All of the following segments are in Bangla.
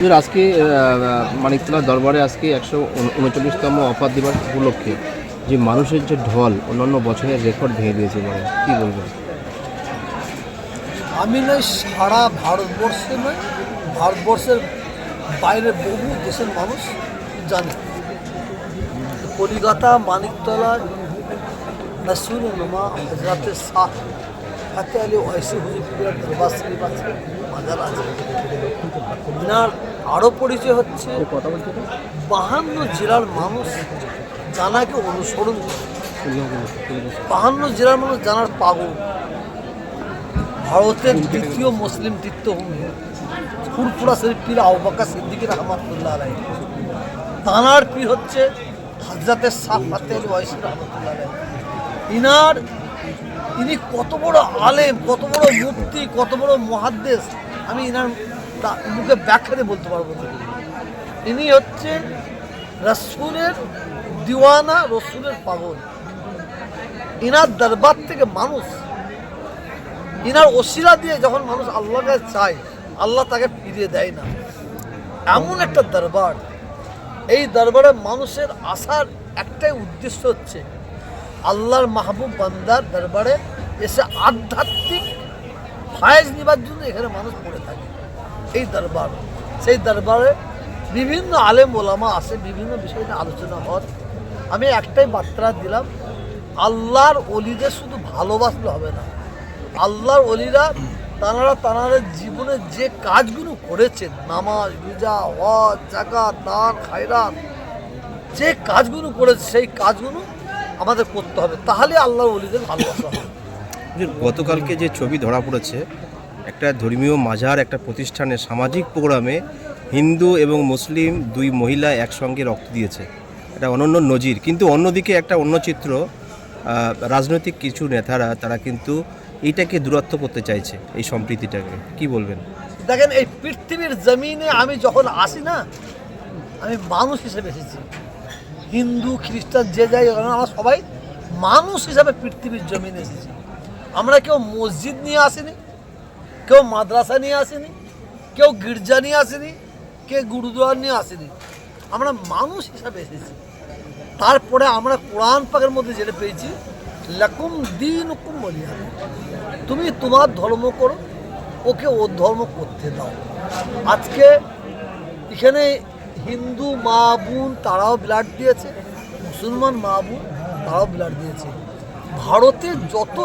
আজকে মানিকতলা দরবারে আজকে 139তম অফার দিবস উপলক্ষে যে মানুষের যে ঢল অন্যান্য বছরের রেকর্ড ভেঙে দিয়েছে, মানে কী বলবেন? আমি নয়, সারা ভারতবর্ষে নয়, ভারতবর্ষের বাইরে বহু দেশের মানুষ জানে। কলিকাতা মানিকতলায় নসরুল নুমা হজরতের শাহ ফাতে আলী ওয়াইসি হুজুরপুরের দরবার শরীফ আছে, মাজার আছে। এনার আরও পরিচয় হচ্ছে 52 জেলার মানুষ জানাকে অনুসরণ করে। 52 জেলার মানুষ জানার পাগল। ভারতের দ্বিতীয় মুসলিম তীর্থভূমি ফুরফুরা শরীফ পীর আবু বকর সিদ্দিকী রহমাতুল্লাহ আলাইহি, তানার পীর হচ্ছে হযরতের শাহ ফাতে আলী ওয়াইসি রহমাতুল্লাহ আলাইহি। ইনি কত বড় আলেম, কত বড় মুফতি, কত বড় মুহাদ্দিস, আমি ইনার মুখে ব্যাখ্যা দিয়ে বলতে পারবো না। ইনি হচ্ছে রাসূলের দিওয়ানা, রসুলের পাগল। ইনার দরবার থেকে মানুষ, ইনার ওসিলা দিয়ে যখন মানুষ আল্লাহকে চায়, আল্লাহ তাকে ফিরিয়ে দেয় না, এমন একটা দরবার। এই দরবারে মানুষের আসার একটাই উদ্দেশ্য হচ্ছে আল্লাহর মাহবুব বান্দার দরবারে এসে আধ্যাত্মিক ফায়েজ নিবার জন্য এখানে মানুষ পড়ে থাকে। এই দরবার, সেই দরবারে বিভিন্ন আলেম ওলামা আসে, বিভিন্ন বিষয় নিয়ে আলোচনা হয়। আমি একটাই বার্তা দিলাম, আল্লাহর ওলিদের শুধু ভালোবাসলে হবে না। আল্লাহর ওলিরা তানারা জীবনে যে কাজগুলো করেছেন, নামাজ, রোজা, হজ, যাকাত, দান, খায়রাত, যে কাজগুলো করেছে সেই কাজগুলো আমাদের করতে হবে, তাহলে আল্লাহর ওলিদের ভালোবাসা হবে। গতকালকে যে ছবি ধরা পড়েছে, একটা ধর্মীয় মাজার, একটা প্রতিষ্ঠানের সামাজিক প্রোগ্রামে হিন্দু এবং মুসলিম দুই মহিলা একসঙ্গে রক্ত দিয়েছে, এটা অনন্য নজির। কিন্তু অন্যদিকে একটা অন্য চিত্র, রাজনৈতিক কিছু নেতারা তারা কিন্তু এইটাকে দূরত্ব করতে চাইছে, এই সম্প্রীতিটাকে, কি বলবেন? দেখেন, এই পৃথিবীর জমিনে আমি যখন আসি না, আমি মানুষ হিসেবে এসেছি। হিন্দু খ্রিস্টান যে যাই, আমরা সবাই মানুষ হিসাবে পৃথিবীর জমিনে এসেছি। আমরা কেউ মসজিদ নিয়ে আসিনি, কেউ মাদ্রাসা নিয়ে আসেনি, কেউ গির্জা নিয়ে আসেনি, কেউ গুরুদুয়ার নিয়ে আসেনি। আমরা মানুষ হিসাবে এসেছি। তারপরে আমরা কোরআন পাকের মধ্যে যেটা পেয়েছি, লাকুম দীনুকুম ওয়ালিয়া দিন, তুমি তোমার ধর্ম করো, ওকে ওর ধর্ম করতে দাও। আজকে এখানে হিন্দু মা বোন তারাও ব্লাড দিয়েছে, মুসলমান মা বোন তারাও ব্লাড দিয়েছে। ভারতের যত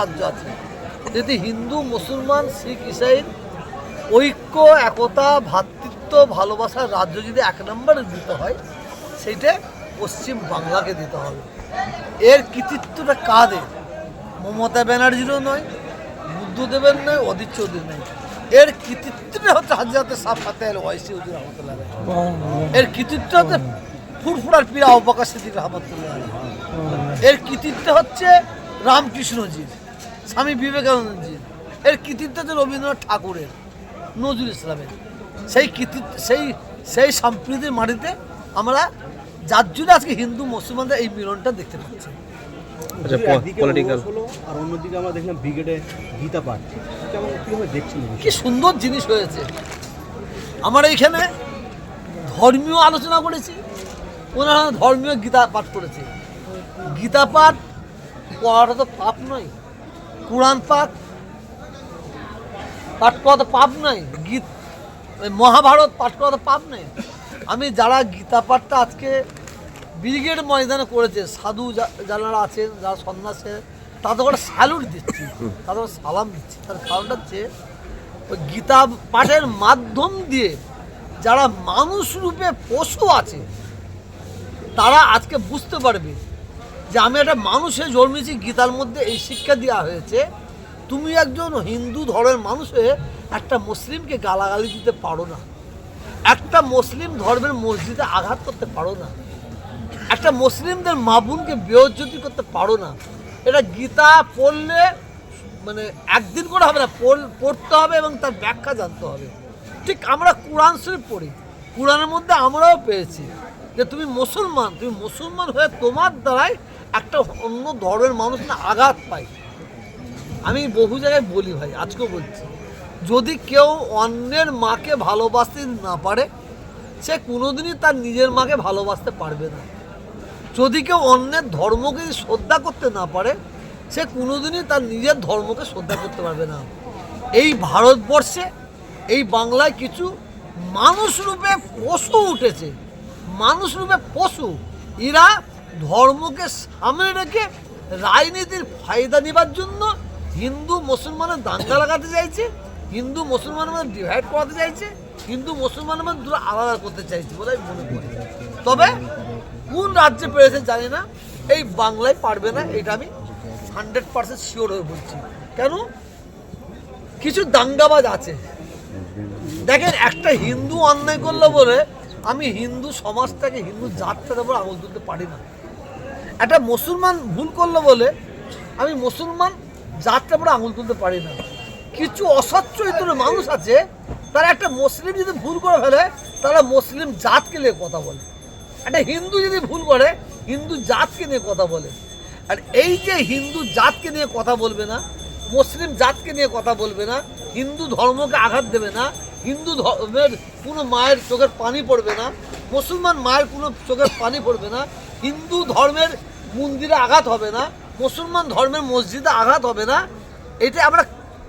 রাজ্য আছে, যদি হিন্দু মুসলমান শিখ ইসাই ঐক্য, একতা, ভ্রাতৃত্ব, ভালোবাসার রাজ্য যদি 1 নম্বরে দিতে হয়, সেইটা পশ্চিম বাংলাকে দিতে হবে। এর কৃতিত্বটা কাদের? মমতা ব্যানার্জিরও নয়, বুদ্ধদেবের নয়, অধীর চৌধুরীর নয়। এর কৃতিত্বটা হচ্ছে হযরতের শাহ ফাতে আলী ওয়াইসি হুজুর রহমাতুল্লাহ আলাইহি। এর কৃতিত্ব হচ্ছে ফুরফুরার পীর আবু বকর সিদ্দিক রহমাতুল্লাহ আলাইহি। এর কৃতিত্ব হচ্ছে রামকৃষ্ণজির, স্বামী বিবেকানন্দজির। এর কৃতিত্ব হচ্ছে রবীন্দ্রনাথ ঠাকুরের, নজরুল ইসলামের। সেই কৃতিত্ব, সেই সম্প্রীতির মাটিতে আমরা, যার জন্য আজকে হিন্দু মুসলমানদের এই মিলনটা দেখতে পাচ্ছি। আচ্ছা, পলিটিক্যাল আর অন্যদিকে আমরা দেখলাম ব্রিগেডে গীতা পাঠ, কীভাবে দেখছেন? কি সুন্দর জিনিস হয়েছে। আমরা এইখানে ধর্মীয় আলোচনা করেছি, ওনারা ধর্মীয় গীতা পাঠ করেছে। গীতা পাঠ পড়াটা তো পাপ নয়, কোরআন পাঠ করা তো পাপ নয়, মহাভারত পাঠ করা তো পাপ নয়। আমি যারা গীতা পাঠটা আজকে ব্রিগেড ময়দানে করেছে, সাধু যারা আছেন, যারা সন্ন্যাসী, তাদের করে স্যালুট দিচ্ছি, তাদের সালাম দিচ্ছি। তার কারণটা হচ্ছে ওই গীতা পাঠের মাধ্যম দিয়ে যারা মানুষ রূপে পশু আছে, তারা আজকে বুঝতে পারবে যে আমি একটা মানুষে জন্মেছি। গীতার মধ্যে এই শিক্ষা দেওয়া হয়েছে, তুমি একজন হিন্দু ধর্মের মানুষ হয়ে একটা মুসলিমকে গালাগালি দিতে পারো না, একটা মুসলিম ধর্মের মসজিদে আঘাত করতে পারো না, একটা মুসলিমদের মা বোনকে বেইজ্জতি করতে পারো না। এটা গীতা পড়লে মানে একদিন করে হবে না, পড়তে হবে এবং তার ব্যাখ্যা জানতে হবে। ঠিক আমরা কোরআন শরীফ পড়ি, কোরআনের মধ্যে আমরাও পেয়েছি যে তুমি মুসলমান হয়ে তোমার দ্বারাই একটা অন্য ধর্মের মানুষ না আঘাত পায়। আমি বহু জায়গায় বলি ভাই, আজকেও বলছি, যদি কেউ অন্যের মাকে ভালোবাসতে না পারে, সে কোনোদিনই তার নিজের মাকে ভালোবাসতে পারবে না। যদি কেউ অন্যের ধর্মকে শ্রদ্ধা করতে না পারে, সে কোনোদিনই তার নিজের ধর্মকে শ্রদ্ধা করতে পারবে না। এই ভারতবর্ষে, এই বাংলায় কিছু মানুষরূপে পশু উঠেছে, মানুষরূপে পশু। এরা ধর্মকে সামনে রেখে রাজনীতির ফায়দা নেবার জন্য হিন্দু মুসলমানের দাঙ্গা লাগাতে চাইছে, হিন্দু মুসলমানের মধ্যে ডিভাইড করাতে চাইছে, হিন্দু মুসলমানের মধ্যে দুটো আলাদা করতে চাইছে বলে আমি মনে করি। তবে কোন রাজ্যে পেরেছে জানি না, এই বাংলায় পারবে না, এটা আমি 100% শিওর হয়ে বলছি। কেন? কিছু দাঙ্গাবাজ আছে। দেখেন, একটা হিন্দু অন্যায় করলো বলে আমি হিন্দু সমাজটাকে, হিন্দু জাতটার উপর আঙুল তুলতে পারি না। একটা মুসলমান ভুল করলো বলে আমি মুসলমান জাতটার উপর আঙুল তুলতে পারি না। কিছু অসৎ চরিত্রের মানুষ আছে, তারা একটা মুসলিম যদি ভুল করে ফেলে, তারা মুসলিম জাতকে নিয়ে কথা বলে। একটা হিন্দু যদি ভুল করে, হিন্দু জাতকে নিয়ে কথা বলে। আর এই যে হিন্দু জাতকে নিয়ে কথা বলবে না, মুসলিম জাতকে নিয়ে কথা বলবে না, হিন্দু ধর্মকে আঘাত দেবে না, হিন্দু ধর্মের কোনো মায়ের চোখের পানি পড়বে না, মুসলমান মায়ের কোনো চোখের পানি পড়বে না, হিন্দু ধর্মের মন্দিরে আঘাত হবে না, মুসলমান ধর্মের মসজিদে আঘাত হবে না। এটা আমরা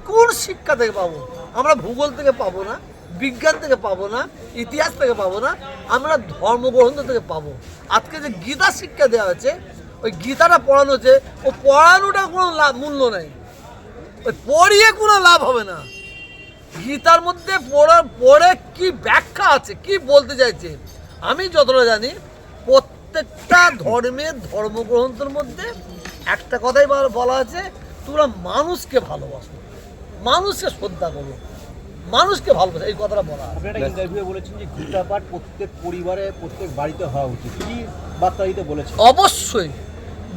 কোন শিক্ষা থেকে পাবো? আমরা ভূগোল থেকে পাবো না, বিজ্ঞান থেকে পাবো না, ইতিহাস থেকে পাবো না, আমরা ধর্মগ্রন্থ থেকে পাবো। আজকে যে গীতা শিক্ষা দেওয়া হয়েছে, ওই গীতাটা পড়ানো হচ্ছে, ও পড়ানোটা কোনো মূল্য নেই, ওই পড়িয়ে কোনো লাভ হবে না। গীতার মধ্যে পড়ে কি ব্যাখ্যা আছে, কি বলতে চাইছে, আমি যতটা জানি প্রত্যেকটা ধর্মের ধর্মগ্রন্থের মধ্যে একটা কথাই বলা আছে, তোমরা মানুষকে ভালোবাসো, মানুষকে শ্রদ্ধা করো, মানুষকে ভালোবাসো, এই কথাটা বলা আছে। আপনি একটা ইন্টারভিউ বলেছেন যে গীতা পাঠ প্রত্যেক পরিবারে, প্রত্যেক বাড়িতে হওয়া উচিত, কি বার্তা দিতে বলেছেন? অবশ্যই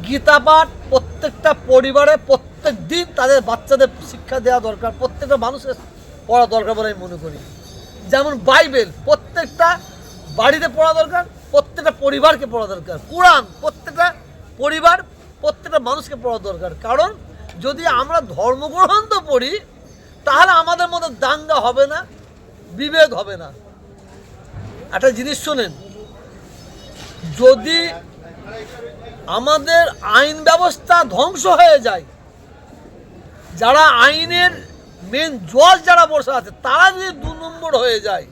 গীতা পাঠ প্রত্যেকটা পরিবারে প্রত্যেক দিন তাদের বাচ্চাদের শিক্ষা দেওয়া দরকার, প্রত্যেকটা মানুষের পড়া দরকার বলে আমি মনে করি। যেমন বাইবেল প্রত্যেকটা বাড়িতে পড়া দরকার, প্রত্যেকটা পরিবারকে পড়া দরকার। কোরআন প্রত্যেকটা পরিবার, প্রত্যেকটা মানুষকে পড়া দরকার। কারণ যদি আমরা ধর্মগ্রন্থ পড়ি, তাহলে আমাদের মধ্যে দাঙ্গা হবে না, বিভেদ হবে না। একটা জিনিস শোনেন, যদি আমাদের আইন ব্যবস্থা ধ্বংস হয়ে যায়, যারা আইনের মেন জজ যারা বসে আছে, তারা যদি 2 নম্বর হয়ে যায়,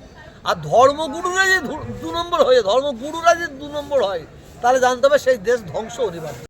আর ধর্মগুরুরা যদি 2 নম্বর হয়ে, ধর্মগুরুরা যদি 2 নম্বর হয়, তাহলে জানতে হবে সেই দেশ ধ্বংস অনিবার্য।